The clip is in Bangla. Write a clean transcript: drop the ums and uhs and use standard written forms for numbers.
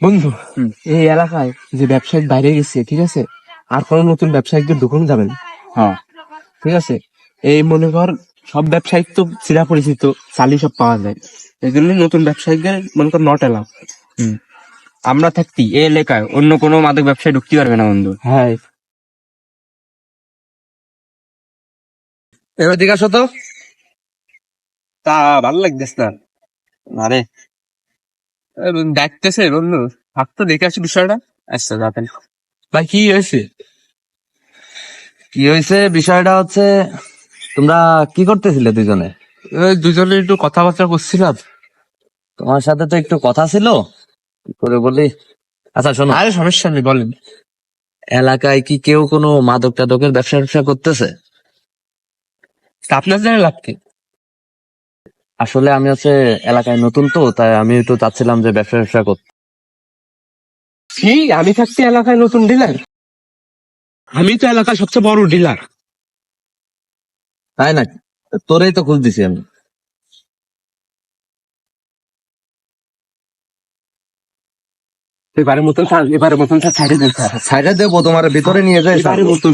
বন্ধু, হুম। এই এলাকায় যে ব্যবসায়িক বাইরে গেছে, ঠিক আছে, আর কোন নতুন ব্যবসায়িকদের ঢুকুন যাবেন, হ্যাঁ। ঠিক আছে। এই মনে কর সব ব্যবসায়িক তো চিরা পরিচিত, চালি সব পাওয়া যায়, এই জন্য নতুন ব্যবসায়িকদের মনে কর নট এলাও। আমরা থাকতি এই এলাকায় অন্য কোনো মাদক ব্যবসায় ঢুকতে পারবে না বন্ধু। হ্যাঁ, এবার দিকে আসো তো। তা ভালো লাগতেছে না। আরে দেখতেছে বন্ধু, ভাব তো দেখে আসি বিষয়টা। আচ্ছা যাতেন। ভাই কি হয়েছে? কি হয়েছে বিষয়টা হচ্ছে, তোমরা কি করতেছিলে দুজনে? ওই দুজনে একটু কথাবার্তা করছিলাম। তোমার সাথে তো একটু কথা ছিল, কি করে বলি। আচ্ছা শোনো, আরে সমস্যা নেই, বলেন। এলাকায় কি কেউ কোনো মাদক টাদকের ব্যবসা করতেছে? তা আপনার জানা লাভ কি? আসলে আমি হচ্ছে এলাকায় নতুন, তো তাই আমি একটু চাচ্ছিলাম যে ব্যবসা করতে। কি, আমি থাকছি এলাকায় নতুন ডিলার? আমি তো এলাকার সবচেয়ে বড় ডিলার। তাই না? তোরেই তো খোঁজ দিছি আমি। এবারের মতন ছাড়, এবারের মতন ছাড়, ছাড়ে দিন স্যার। সাইডে দেবো, তোমার ভিতরে নিয়ে যাই। এবারের মতন